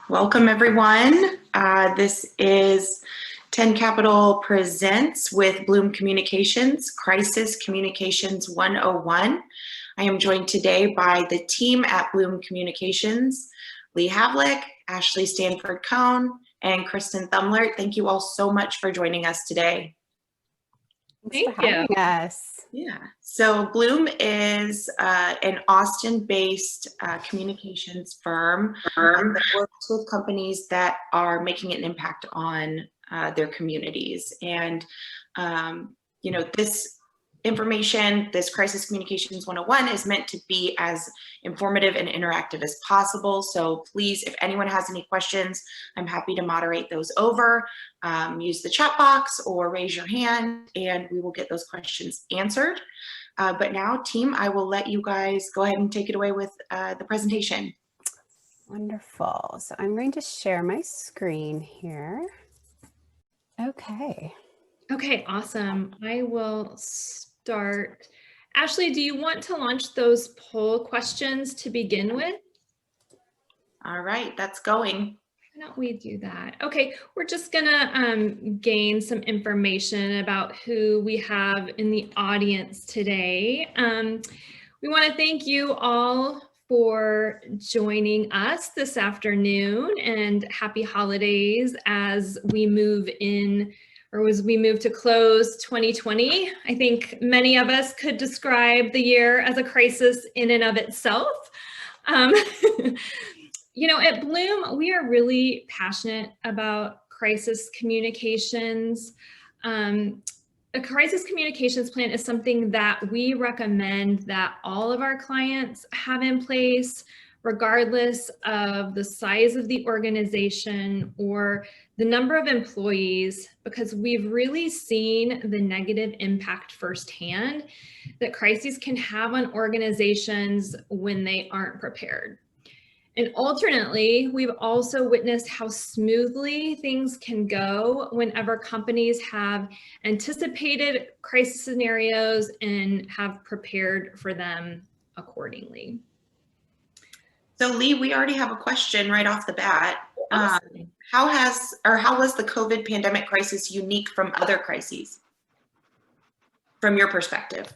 Welcome, everyone. This is 10 Capital Presents with Bloom Communications, Crisis Communications 101. I am joined today by the team at Bloom Communications, Leigh Havelick, Ashley Stanford-Cohn, and Kristin Thumlert. Thank you all so much for joining us today. Thanks for having us. Yeah, so Bloom is an Austin-based communications firm that works with companies that are making an impact on their communities. And, this information, this Crisis Communications 101 is meant to be as informative and interactive as possible. So please, if anyone has any questions, I'm happy to moderate those over. Use the chat box or raise your hand and we will get those questions answered. But now, team, I will let you guys go ahead and take it away with the presentation. Wonderful. So I'm going to share my screen here. Okay. Okay, awesome. I will start. Ashley, do you want to launch those poll questions to begin with? All right, that's going. Why don't we do that? Okay, we're just gonna gain some information about who we have in the audience today. We want to thank you all for joining us this afternoon, and happy holidays as we move in, or as we move to close 2020. I think many of us could describe the year as a crisis in and of itself. At Bloom, we are really passionate about crisis communications. A crisis communications plan is something that we recommend that all of our clients have in place, regardless of the size of the organization or the number of employees, because we've really seen the negative impact firsthand that crises can have on organizations when they aren't prepared. And alternately, we've also witnessed how smoothly things can go whenever companies have anticipated crisis scenarios and have prepared for them accordingly. So Leigh, we already have a question right off the bat. Awesome. How was the COVID pandemic crisis unique from other crises, from your perspective?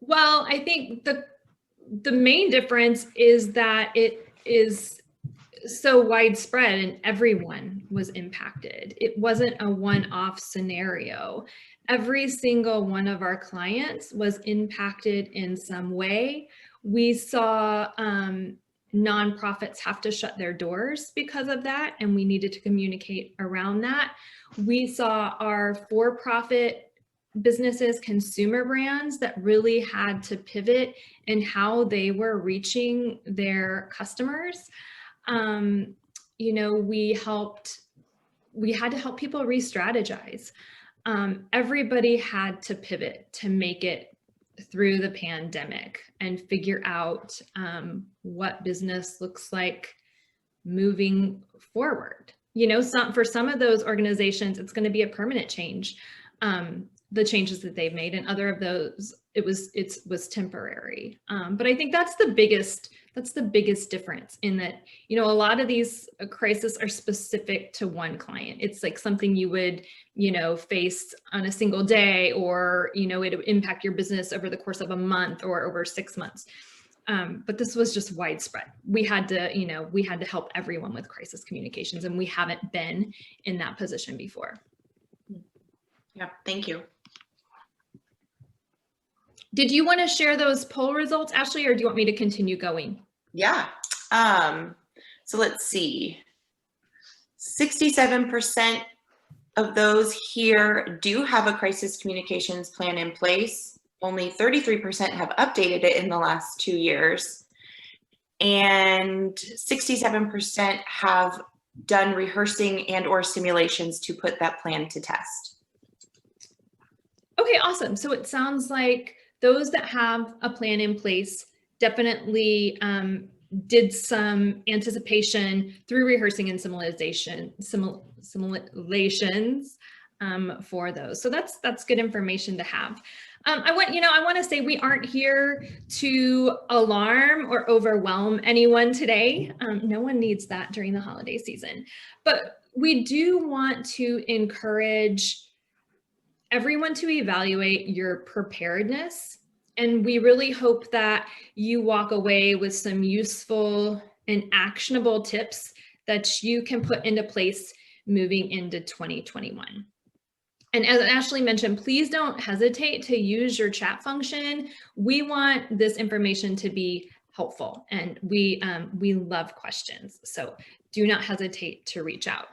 Well, I think the main difference is that it is so widespread and everyone was impacted. It wasn't a one-off scenario. Every single one of our clients was impacted in some way. We saw nonprofits have to shut their doors because of that, and we needed to communicate around that. We saw our for-profit businesses, consumer brands that really had to pivot in how they were reaching their customers. We had to help people re-strategize. Everybody had to pivot to make it through the pandemic and figure out what business looks like moving forward. For some of those organizations, it's going to be a permanent change. The changes that they've made, and other of those, it was temporary. But I think that's the biggest difference, in that, a lot of these crises are specific to one client. It's like something you would, face on a single day, or, it would impact your business over the course of a month or over 6 months. But this was just widespread. We had to help everyone with crisis communications, and we haven't been in that position before. Yeah, thank you. Did you want to share those poll results, Ashley, or do you want me to continue going? Yeah. So let's see. 67% of those here do have a crisis communications plan in place. Only 33% have updated it in the last 2 years. And 67% have done rehearsing and or simulations to put that plan to test. Okay, awesome. So it sounds like those that have a plan in place definitely did some anticipation through rehearsing and simulations for those. So that's good information to have. I want to say we aren't here to alarm or overwhelm anyone today. No one needs that during the holiday season, but we do want to encourage everyone to evaluate your preparedness. And we really hope that you walk away with some useful and actionable tips that you can put into place moving into 2021. And as Ashley mentioned, please don't hesitate to use your chat function. We want this information to be helpful, and we love questions. So do not hesitate to reach out.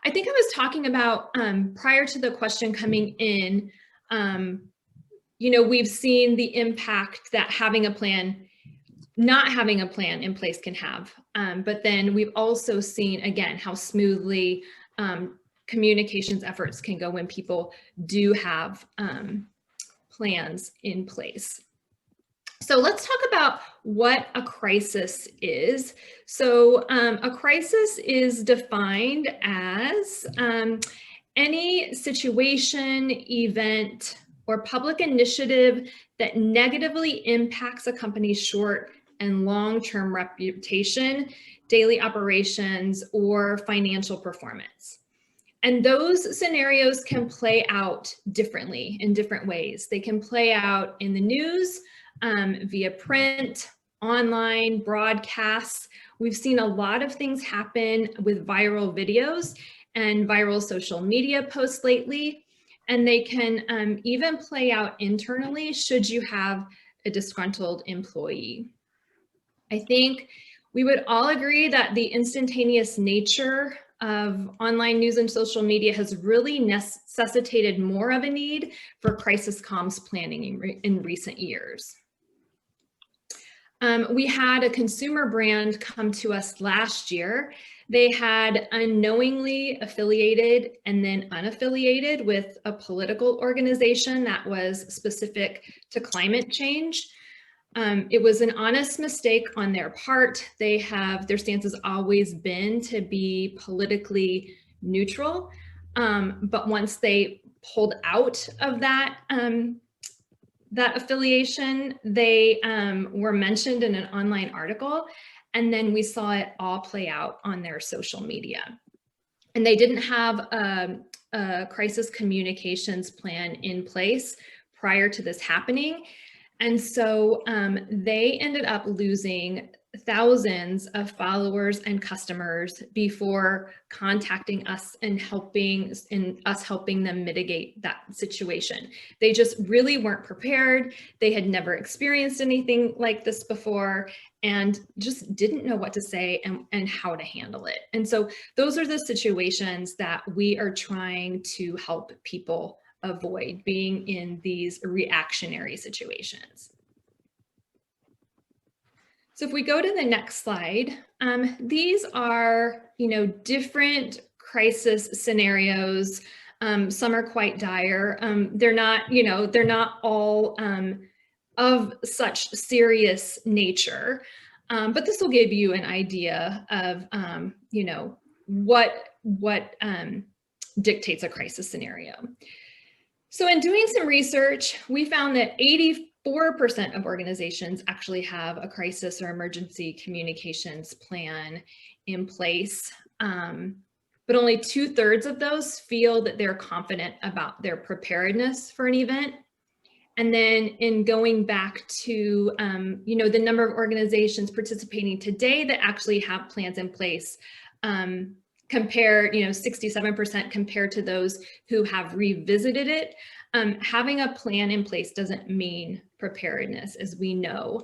I think I was talking about prior to the question coming in, we've seen the impact that not having a plan in place can have. But then we've also seen, again, how smoothly communications efforts can go when people do have plans in place. So let's talk about what a crisis is. So a crisis is defined as any situation, event, or public initiative that negatively impacts a company's short and long-term reputation, daily operations, or financial performance. And those scenarios can play out differently in different ways. They can play out in the news, via print, online, broadcasts. We've seen a lot of things happen with viral videos and viral social media posts lately. And they can even play out internally should you have a disgruntled employee. I think we would all agree that the instantaneous nature of online news and social media has really necessitated more of a need for crisis comms planning in recent years. We had a consumer brand come to us last year. They had unknowingly affiliated and then unaffiliated with a political organization that was specific to climate change. It was an honest mistake on their part. Their stance has always been to be politically neutral. But once they pulled out of that affiliation, they were mentioned in an online article, and then we saw it all play out on their social media. And they didn't have a crisis communications plan in place prior to this happening. And so they ended up losing thousands of followers and customers before contacting us and us helping them mitigate that situation. They just really weren't prepared. They had never experienced anything like this before and just didn't know what to say and how to handle it. And so those are the situations that we are trying to help people avoid, being in these reactionary situations. So if we go to the next slide, these are, different crisis scenarios. Some are quite dire. They're not all of such serious nature, but this will give you an idea of, what dictates a crisis scenario. So in doing some research, we found that 84% of organizations actually have a crisis or emergency communications plan in place, but only 2/3 of those feel that they're confident about their preparedness for an event. And then in going back to, the number of organizations participating today that actually have plans in place, compared, 67% compared to those who have revisited it. Having a plan in place doesn't mean preparedness, as we know.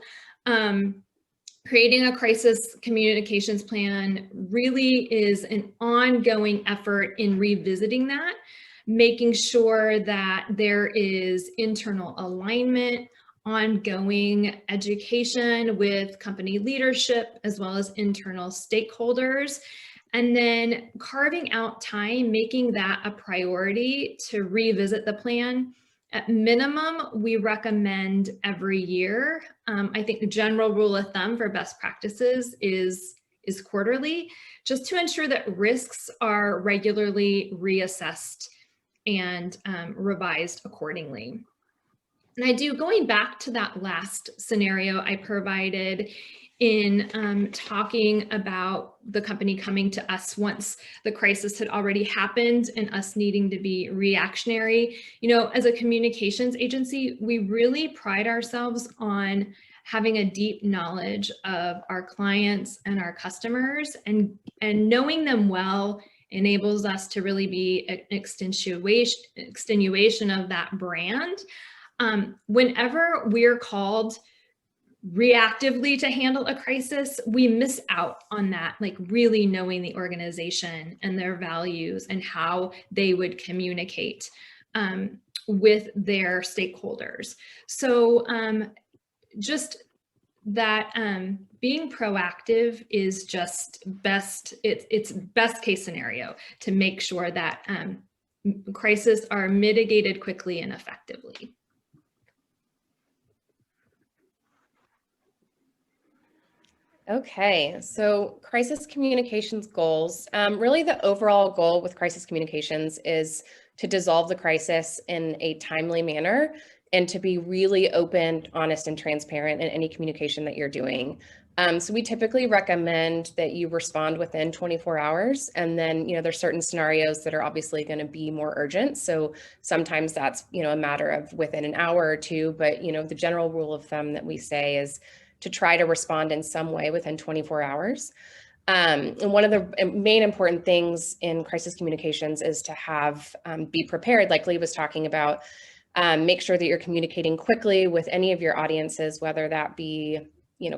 Creating a crisis communications plan really is an ongoing effort in revisiting that, making sure that there is internal alignment, ongoing education with company leadership, as well as internal stakeholders. And then carving out time, making that a priority to revisit the plan. At minimum, we recommend every year. I think the general rule of thumb for best practices is quarterly, just to ensure that risks are regularly reassessed and revised accordingly. And I do, going back to that last scenario I provided in talking about the company coming to us once the crisis had already happened and us needing to be reactionary. You know, as a communications agency, we really pride ourselves on having a deep knowledge of our clients and our customers, and knowing them well enables us to really be an extenuation of that brand. Whenever we're called reactively to handle a crisis, we miss out on that, like really knowing the organization and their values and how they would communicate with their stakeholders. So just that being proactive is just best, it's best case scenario to make sure that crises are mitigated quickly and effectively. Okay, so crisis communications goals. Really the overall goal with crisis communications is to dissolve the crisis in a timely manner and to be really open, honest, and transparent in any communication that you're doing. So we typically recommend that you respond within 24 hours. And then, there's certain scenarios that are obviously going to be more urgent. So sometimes that's, a matter of within an hour or two, but, the general rule of thumb that we say is to try to respond in some way within 24 hours. And one of the main important things in crisis communications is to have, be prepared, like Leigh was talking about. Make sure that you're communicating quickly with any of your audiences, whether that be,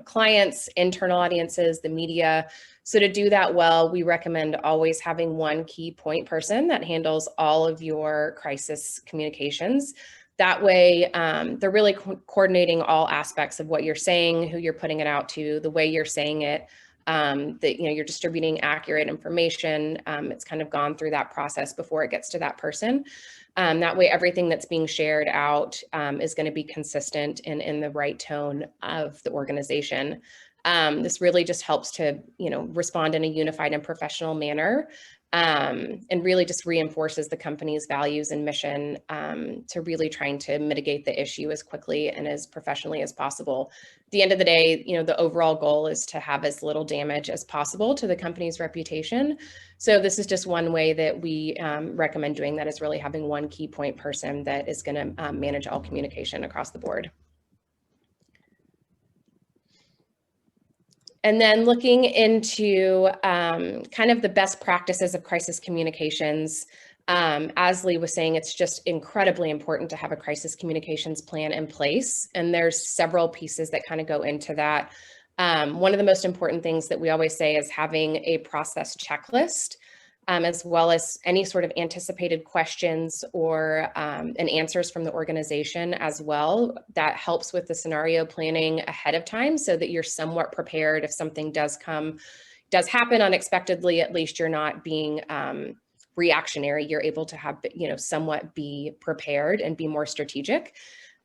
clients, internal audiences, the media. So to do that well, we recommend always having one key point person that handles all of your crisis communications. That way, they're really coordinating all aspects of what you're saying, who you're putting it out to, the way you're saying it, that you're distributing accurate information. It's kind of gone through that process before it gets to that person. That way, everything that's being shared out is going to be consistent and in the right tone of the organization. This really just helps to, respond in a unified and professional manner. And really just reinforces the company's values and mission to really trying to mitigate the issue as quickly and as professionally as possible. At the end of the day, the overall goal is to have as little damage as possible to the company's reputation. So this is just one way that we recommend doing that, is really having one key point person that is going to manage all communication across the board. And then looking into kind of the best practices of crisis communications, as Leigh was saying, it's just incredibly important to have a crisis communications plan in place. And there's several pieces that kind of go into that. One of the most important things that we always say is having a process checklist, as well as any sort of anticipated questions or and answers from the organization as well. That helps with the scenario planning ahead of time so that you're somewhat prepared if something does happen unexpectedly. At least you're not being reactionary. You're able to have, somewhat be prepared and be more strategic.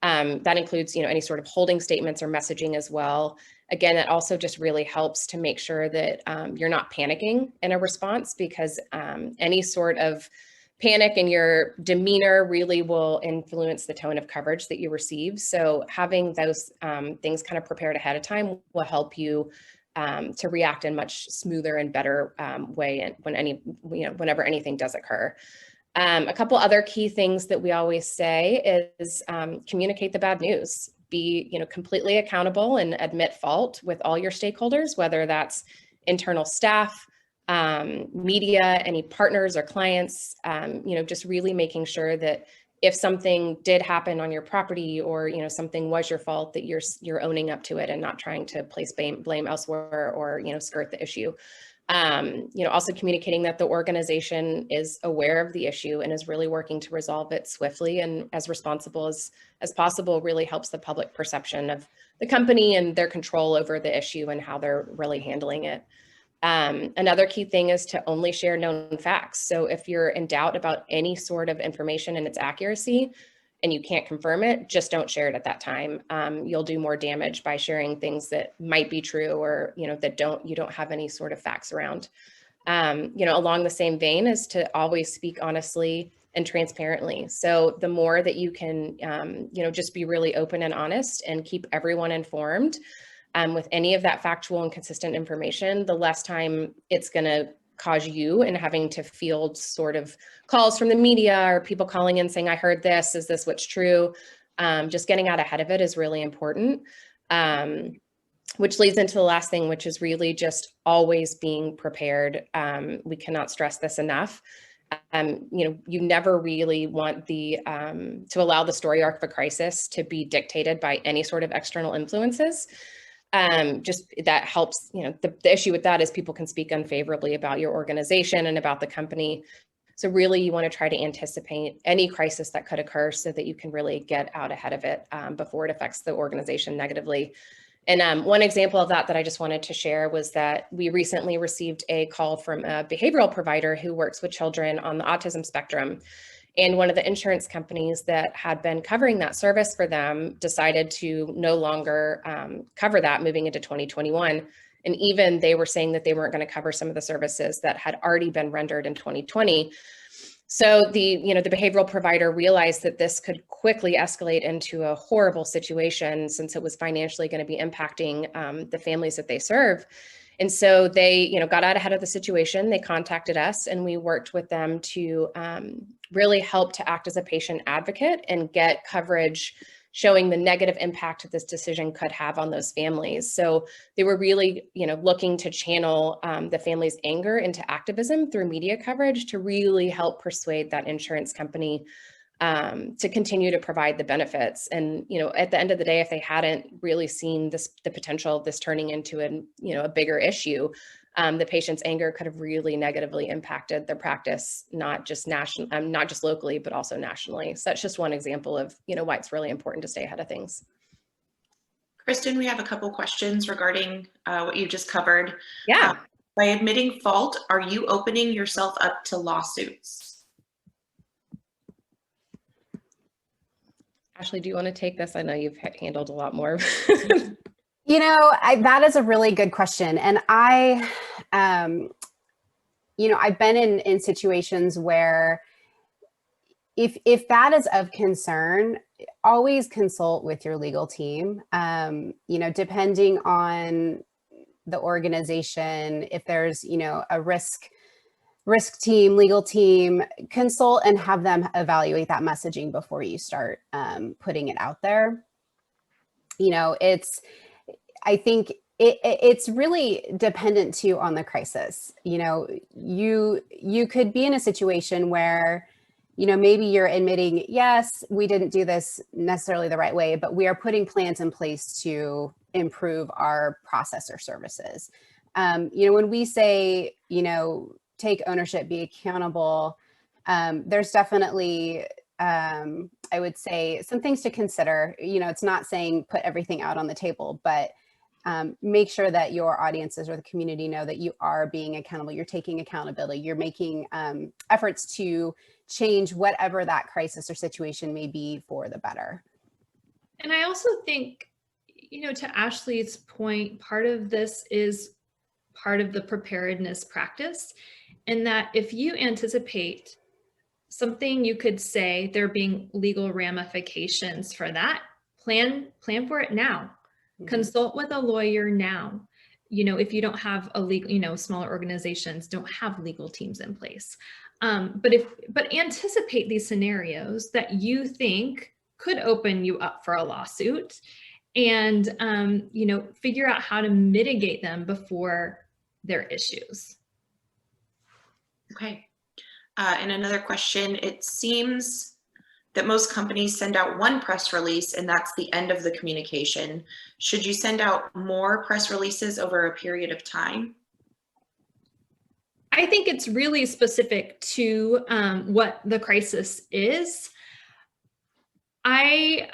That includes, any sort of holding statements or messaging as well. Again, that also just really helps to make sure that you're not panicking in a response, because any sort of panic in your demeanor really will influence the tone of coverage that you receive. So having those things kind of prepared ahead of time will help you to react in a much smoother and better way whenever anything does occur. A couple other key things that we always say is communicate the bad news. Be, completely accountable and admit fault with all your stakeholders, whether that's internal staff, media, any partners or clients. Just really making sure that if something did happen on your property or something was your fault, that you're owning up to it and not trying to place blame elsewhere or skirt the issue. Also communicating that the organization is aware of the issue and is really working to resolve it swiftly and as responsible as possible really helps the public perception of the company and their control over the issue and how they're really handling it. Another key thing is to only share known facts. So if you're in doubt about any sort of information and its accuracy and you can't confirm it, just don't share it at that time. You'll do more damage by sharing things that might be true or, that you don't have any sort of facts around. Along the same vein is to always speak honestly and transparently. So the more that you can, just be really open and honest and keep everyone informed with any of that factual and consistent information, the less time it's going to cause you and having to field sort of calls from the media or people calling in saying, I heard this, is this what's true? Just getting out ahead of it is really important. Which leads into the last thing, which is really just always being prepared. We cannot stress this enough. You never really want to allow the story arc of a crisis to be dictated by any sort of external influences. Just that helps, the issue with that is people can speak unfavorably about your organization and about the company. So really you want to try to anticipate any crisis that could occur so that you can really get out ahead of it before it affects the organization negatively. And one example of that I just wanted to share was that we recently received a call from a behavioral provider who works with children on the autism spectrum. And one of the insurance companies that had been covering that service for them decided to no longer cover that moving into 2021. And even they were saying that they weren't going to cover some of the services that had already been rendered in 2020. So the behavioral provider realized that this could quickly escalate into a horrible situation since it was financially going to be impacting the families that they serve. And so they, got out ahead of the situation. They contacted us and we worked with them to really help to act as a patient advocate and get coverage showing the negative impact that this decision could have on those families. So they were really, looking to channel the family's anger into activism through media coverage to really help persuade that insurance company to continue to provide the benefits. And, at the end of the day, if they hadn't really seen the potential of this turning into a bigger issue, the patient's anger could have really negatively impacted their practice, not just locally, but also nationally. So that's just one example of, why it's really important to stay ahead of things. Kristin, we have a couple questions regarding what you just covered. Yeah. By admitting fault, are you opening yourself up to lawsuits? Ashley, do you want to take this? I know you've handled a lot more. That is a really good question. And I've been in situations where if that is of concern, always consult with your legal team. Depending on the organization, if there's, a risk team, legal team, consult and have them evaluate that messaging before you start putting it out there. I think it's really dependent too on the crisis. You could be in a situation where, maybe you're admitting, yes, we didn't do this necessarily the right way, but we are putting plans in place to improve our process or services. When we say, take ownership, be accountable, there's definitely, I would say, some things to consider. It's not saying put everything out on the table, but make sure that your audiences or the community know that you are being accountable, you're taking accountability, you're making efforts to change whatever that crisis or situation may be for the better. And I also think, to Ashley's point, part of this is part of the preparedness practice, in that if you anticipate something, you could say there being legal ramifications for that, plan for it now. Mm-hmm. Consult with a lawyer now. If you don't have a legal, smaller organizations don't have legal teams in place. But anticipate these scenarios that you think could open you up for a lawsuit, and figure out how to mitigate them before they're issues. Okay. And another question, it seems that most companies send out one press release and that's the end of the communication. Should you send out more press releases over a period of time? I think it's really specific to what the crisis is. I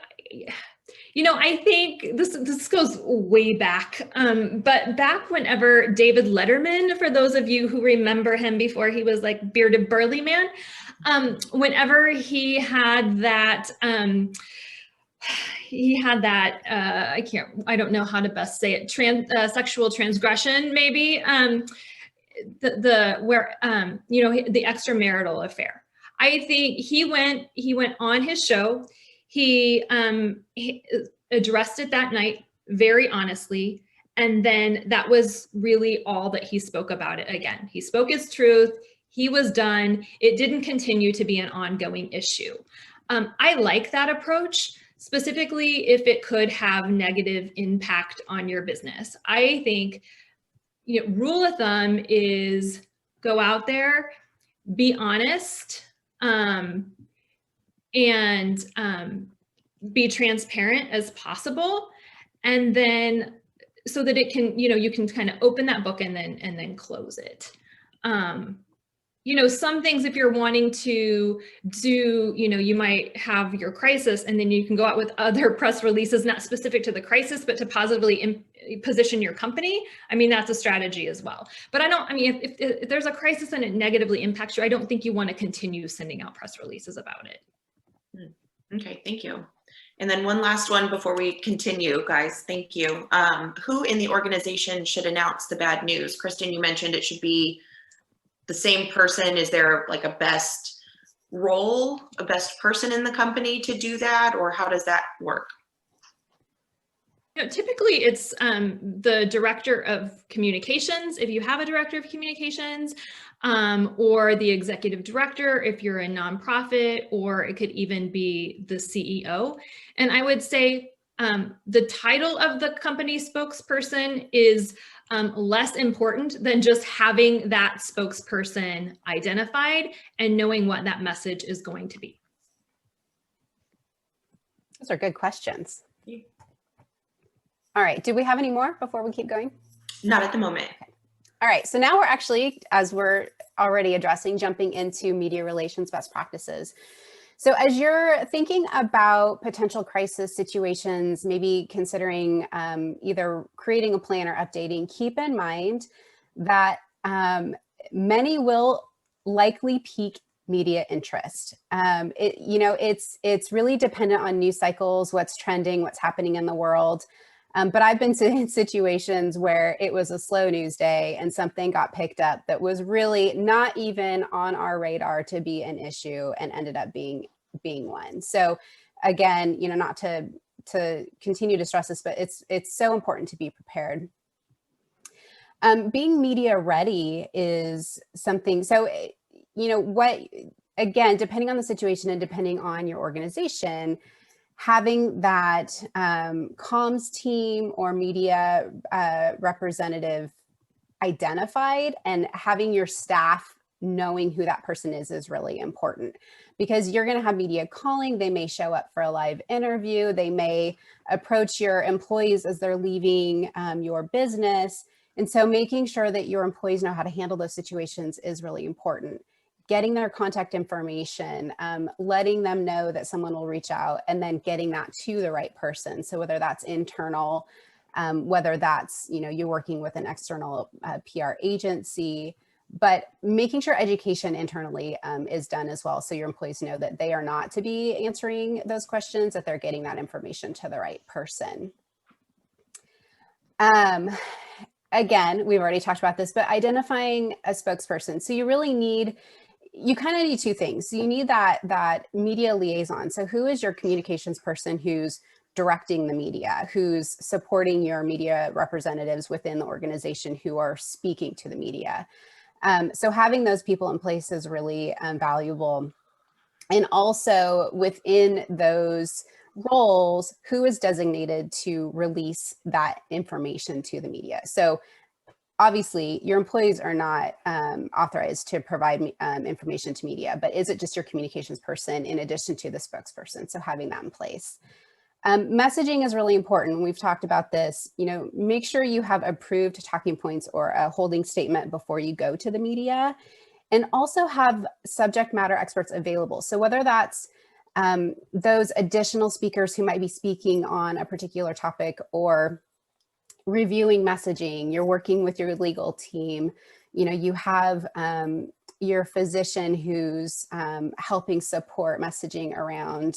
think this goes way back, but back whenever David Letterman, for those of you who remember him before he was like bearded burly man, whenever he had that, I don't know how to best say it, sexual transgression, maybe, the extramarital affair. I think he went on his show. He addressed it that night very honestly. And then that was really all that he spoke about it again. He spoke his truth. He was done. It didn't continue to be an ongoing issue. I like that approach, specifically if it could have negative impact on your business. I think, rule of thumb is go out there, be honest, and be transparent as possible. And then so that it can, you can kind of open that book and then close it. Some things, if you're wanting to do, you might have your crisis and then you can go out with other press releases, not specific to the crisis, but to positively position your company. I mean, that's a strategy as well. But if there's a crisis and it negatively impacts you, I don't think you want to continue sending out press releases about it. Okay, thank you. And then one last one before we continue, guys. Thank you. Who in the organization should announce the bad news? Kristin, you mentioned it should be the same person. Is there like a best role, a best person in the company to do that, or how does that work? Typically it's the director of communications, if you have a director of communications, or the executive director if you're a nonprofit, or it could even be the CEO. And I would say the title of the company spokesperson is less important than just having that spokesperson identified and knowing what that message is going to be. Those are good questions. All right, do we have any more before we keep going? Not at the moment. Okay. All right, so now we're actually, as we're already addressing, jumping into media relations best practices. So as you're thinking about potential crisis situations, maybe considering either creating a plan or updating, keep in mind that many will likely pique media interest. It's really dependent on news cycles, what's trending, what's happening in the world. But I've been in situations where it was a slow news day and something got picked up that was really not even on our radar to be an issue and ended up being one. So again, not to continue to stress this, but it's so important to be prepared. Being media ready is something, so, again, depending on the situation and depending on your organization, having that comms team or media representative identified and having your staff knowing who that person is really important, because you're going to have media calling. They may show up for a live interview. They may approach your employees as they're leaving your business. And so making sure that your employees know how to handle those situations is really important. Getting their contact information, letting them know that someone will reach out, and then getting that to the right person. So whether that's internal, whether that's, you're working with an external PR agency, but making sure education internally is done as well. So your employees know that they are not to be answering those questions, that they're getting that information to the right person. Again, we've already talked about this, but identifying a spokesperson. So you kind of need two things. You need that media liaison. So who is your communications person who's directing the media, who's supporting your media representatives within the organization who are speaking to the media? So having those people in place is really valuable. And also within those roles, who is designated to release that information to the media? So obviously your employees are not authorized to provide information to media, but is it just your communications person in addition to the spokesperson? So having that in place. Messaging is really important. We've talked about this. Make sure you have approved talking points or a holding statement before you go to the media, and also have subject matter experts available. So whether that's those additional speakers who might be speaking on a particular topic or reviewing messaging, you're working with your legal team, you have your physician who's helping support messaging around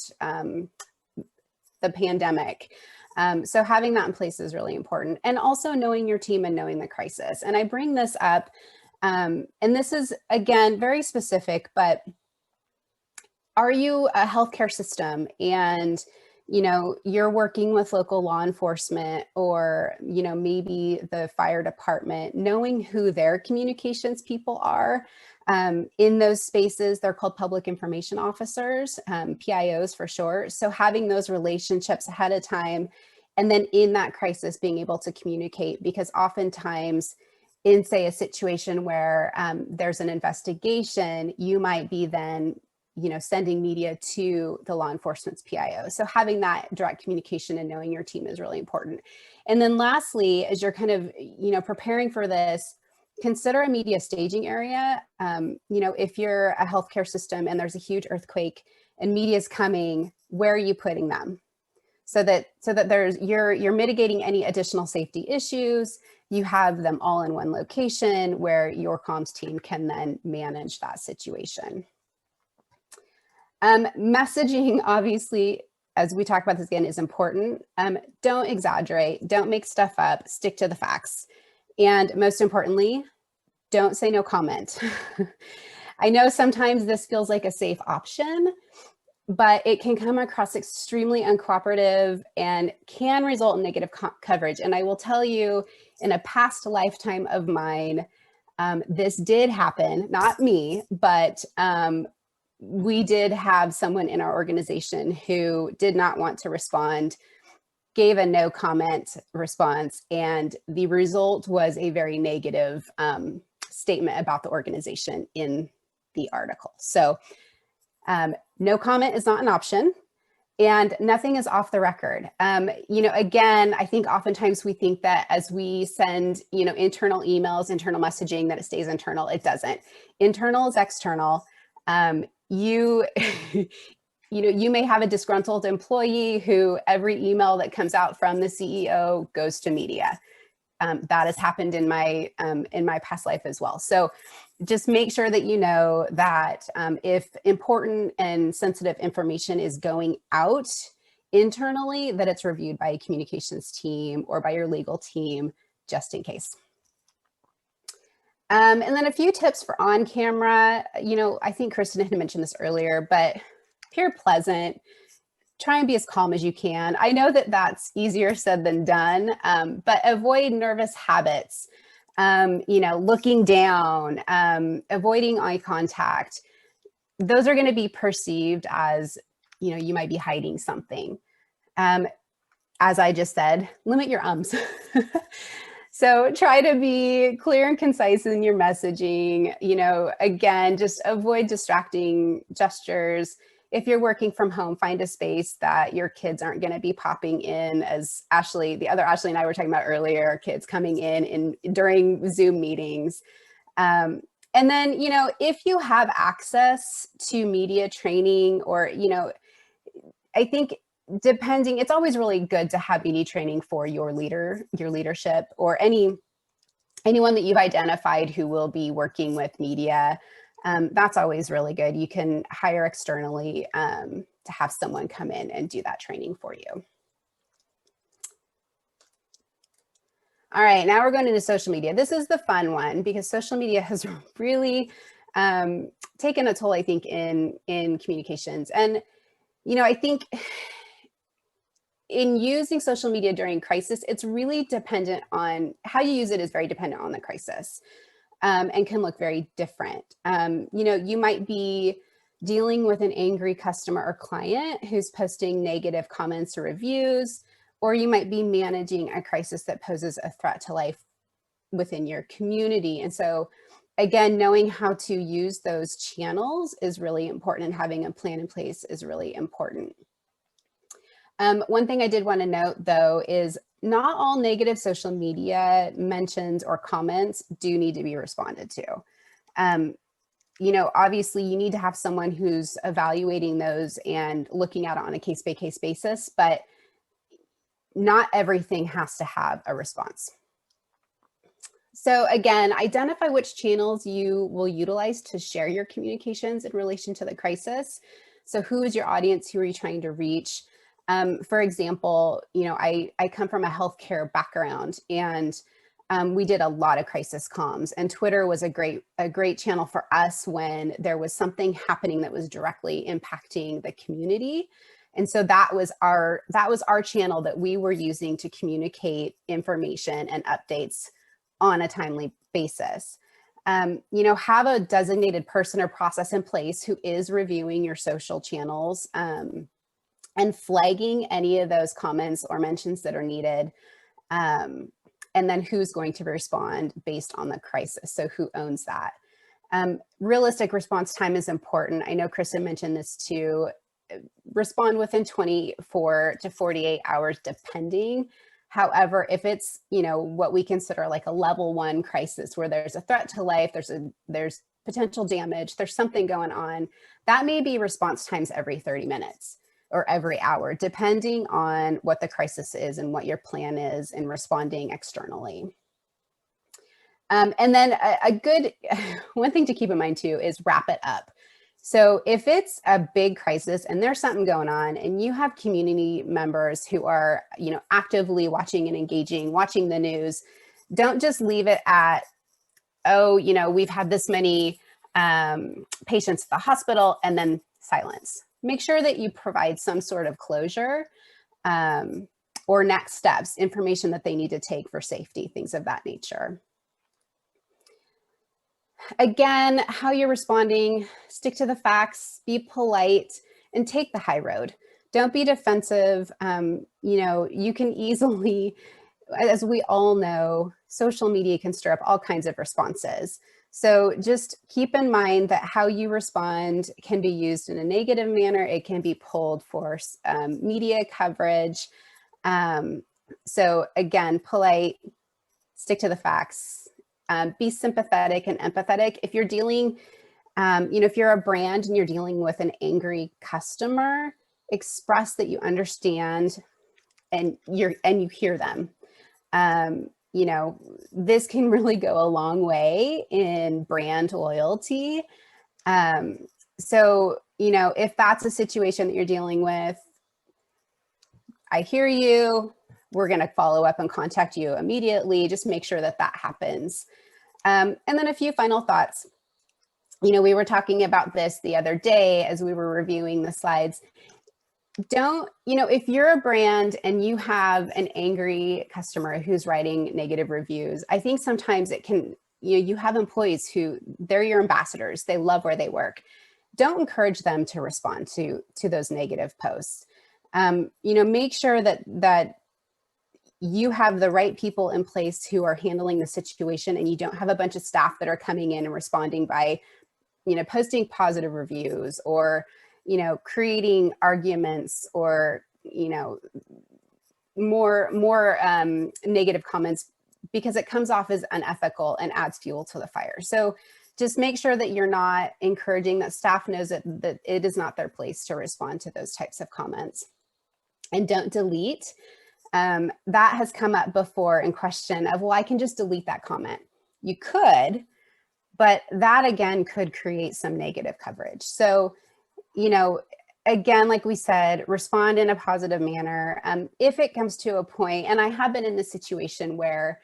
the pandemic. So having that in place is really important. And also knowing your team and knowing the crisis. And I bring this up, and this is, again, very specific, but are you a healthcare system and you're working with local law enforcement or, maybe the fire department, knowing who their communications people are in those spaces, they're called public information officers, PIOs for short. So having those relationships ahead of time, and then in that crisis, being able to communicate, because oftentimes in, say, a situation where there's an investigation, you might be then sending media to the law enforcement's PIO. So having that direct communication and knowing your team is really important. And then lastly, as you're kind of, preparing for this, consider a media staging area. If you're a healthcare system and there's a huge earthquake and media is coming, where are you putting them? So that you're mitigating any additional safety issues. You have them all in one location where your comms team can then manage that situation. Messaging, obviously, as we talk about this again, is important. Don't exaggerate, don't make stuff up, stick to the facts. And most importantly, don't say no comment. I know sometimes this feels like a safe option, but it can come across extremely uncooperative and can result in negative coverage. And I will tell you, in a past lifetime of mine, this did happen, not me, but we did have someone in our organization who did not want to respond, gave a no comment response, and the result was a very negative statement about the organization in the article. So no comment is not an option, and nothing is off the record. Again, I think oftentimes we think that as we send, internal emails, internal messaging, that it stays internal. It doesn't. Internal is external. You may have a disgruntled employee who every email that comes out from the CEO goes to media. That has happened in my past life as well. So just make sure that you know that if important and sensitive information is going out internally, that it's reviewed by a communications team or by your legal team, just in case. And then a few tips for on camera. I think Kristin had mentioned this earlier, but appear pleasant. Try and be as calm as you can. I know that that's easier said than done, but avoid nervous habits. Looking down, avoiding eye contact. Those are going to be perceived as, you might be hiding something. As I just said, limit your ums. So try to be clear and concise in your messaging. Again, just avoid distracting gestures. If you're working from home, find a space that your kids aren't going to be popping in, as the other Ashley and I were talking about earlier, kids coming in during Zoom meetings. And then, if you have access to media training or, I think depending, it's always really good to have media training for your leadership, or anyone that you've identified who will be working with media. That's always really good. You can hire externally to have someone come in and do that training for you. All right, now we're going into social media. This is the fun one because social media has really taken a toll, I think, in communications. And, I think in using social media during crisis, it's really dependent on how you use it, is very dependent on the crisis. And can look very different. You might be dealing with an angry customer or client who's posting negative comments or reviews, or you might be managing a crisis that poses a threat to life within your community. And so again, knowing how to use those channels is really important, and having a plan in place is really important. One thing I did want to note, though, is not all negative social media mentions or comments do need to be responded to. Obviously you need to have someone who's evaluating those and looking at it on a case-by-case basis, but not everything has to have a response. So again, identify which channels you will utilize to share your communications in relation to the crisis. So who is your audience? Who are you trying to reach? For example, I come from a healthcare background, and we did a lot of crisis comms, and Twitter was a great channel for us when there was something happening that was directly impacting the community. And so that was our channel that we were using to communicate information and updates on a timely basis. Have a designated person or process in place who is reviewing your social channels and flagging any of those comments or mentions that are needed. And then who's going to respond based on the crisis. So who owns that? Realistic response time is important. I know Kristin mentioned this too. Respond within 24 to 48 hours, depending. However, if it's, what we consider like a level 1 crisis where there's a threat to life, there's potential damage, there's something going on, that may be response times every 30 minutes or every hour, depending on what the crisis is and what your plan is in responding externally. And then a good one thing to keep in mind too is wrap it up. So if it's a big crisis and there's something going on and you have community members who are, actively watching and engaging, watching the news, don't just leave it at, we've had this many patients at the hospital, and then silence. Make sure that you provide some sort of closure or next steps, information that they need to take for safety, things of that nature. Again, how you're responding, stick to the facts, be polite, and take the high road. Don't be defensive. You can easily, as we all know, social media can stir up all kinds of responses. So just keep in mind that how you respond can be used in a negative manner. It can be pulled for media coverage. So again, polite, stick to the facts, be sympathetic and empathetic. If you're dealing, if you're a brand and you're dealing with an angry customer, express that you understand and you hear them. This can really go a long way in brand loyalty. So, if that's a situation that you're dealing with, I hear you. We're going to follow up and contact you immediately. Just make sure that happens. And then a few final thoughts. We were talking about this the other day as we were reviewing the slides. If you're a brand and you have an angry customer who's writing negative reviews, I think sometimes it can, you have employees who they're your ambassadors. They love where they work. Don't encourage them to respond to those negative posts. Make sure that you have the right people in place who are handling the situation, and you don't have a bunch of staff that are coming in and responding by, posting positive reviews or creating arguments or, more negative comments, because it comes off as unethical and adds fuel to the fire. So just make sure that you're not encouraging, that staff knows that it is not their place to respond to those types of comments. And don't delete. That has come up before in question of, well, I can just delete that comment. You could, but that again could create some negative coverage. So, again, like we said, respond in a positive manner. If it comes to a point, and I have been in this situation where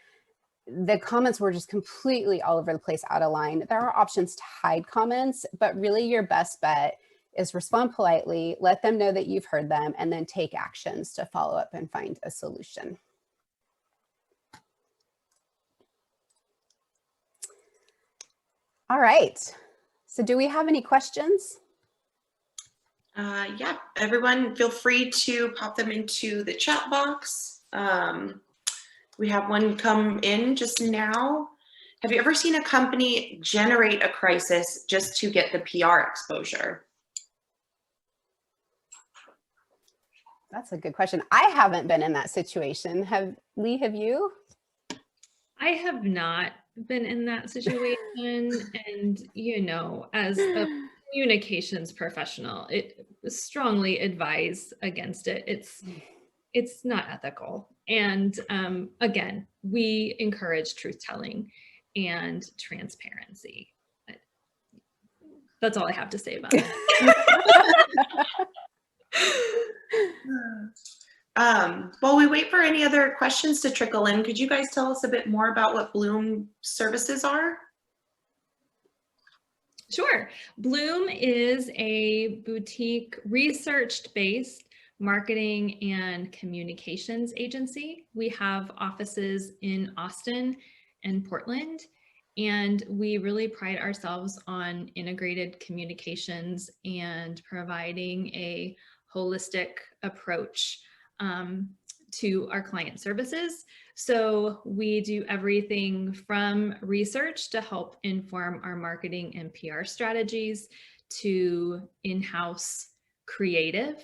the comments were just completely all over the place, out of line. There are options to hide comments, but really your best bet is respond politely, let them know that you've heard them, and then take actions to follow up and find a solution. All right. So do we have any questions? Yeah, everyone feel free to pop them into the chat box. We have one come in just now. Have you ever seen a company generate a crisis just to get the PR exposure? That's a good question. I haven't been in that situation. Leigh, have you? I have not been in that situation. And, as a communications professional, it strongly advise against it. It's not ethical. And again, we encourage truth telling and transparency. That's all I have to say about it. While we wait for any other questions to trickle in, could you guys tell us a bit more about what Bloom services are? Sure. Bloom is a boutique research-based marketing and communications agency. We have offices in Austin and Portland, and we really pride ourselves on integrated communications and providing a holistic approach to our client services. So we do everything from research to help inform our marketing and PR strategies to in-house creative.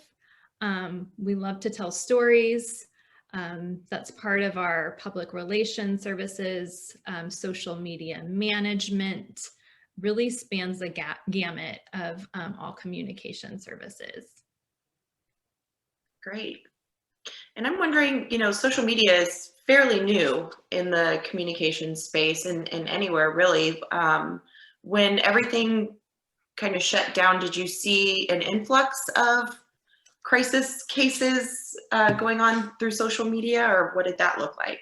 We love to tell stories. That's part of our public relations services, social media management, really spans the gamut of all communication services. Great. And I'm wondering, social media is fairly new in the communication space and anywhere really. When everything kind of shut down, did you see an influx of crisis cases going on through social media, or what did that look like?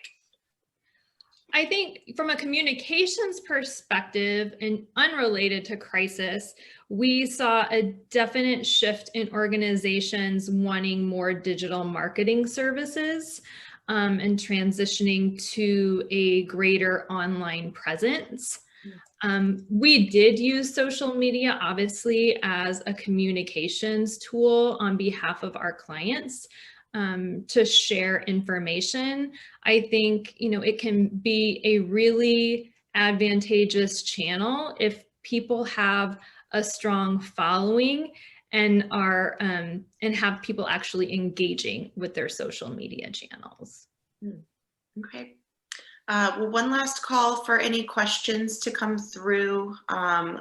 I think from a communications perspective and unrelated to crisis, we saw a definite shift in organizations wanting more digital marketing services and transitioning to a greater online presence. We did use social media, obviously, as a communications tool on behalf of our clients to share information. I think, it can be a really advantageous channel if people have a strong following and are and have people actually engaging with their social media channels. Okay. Well, one last call for any questions to come through.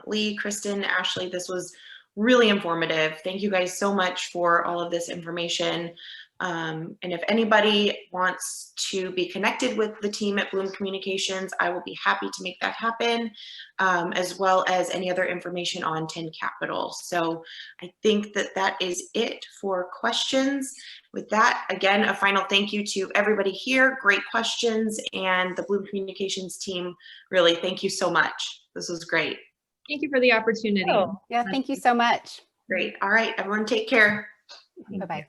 Leigh, Kristin, Ashley, this was really informative. Thank you guys so much for all of this information. And if anybody wants to be connected with the team at Bloom Communications, I will be happy to make that happen, as well as any other information on 10 Capital. So I think that is it for questions. With that, again, a final thank you to everybody here. Great questions, and the Bloom Communications team, really, thank you so much. This was great. Thank you for the opportunity. Yeah, thank you so much. Great. All right, everyone take care. Bye-bye.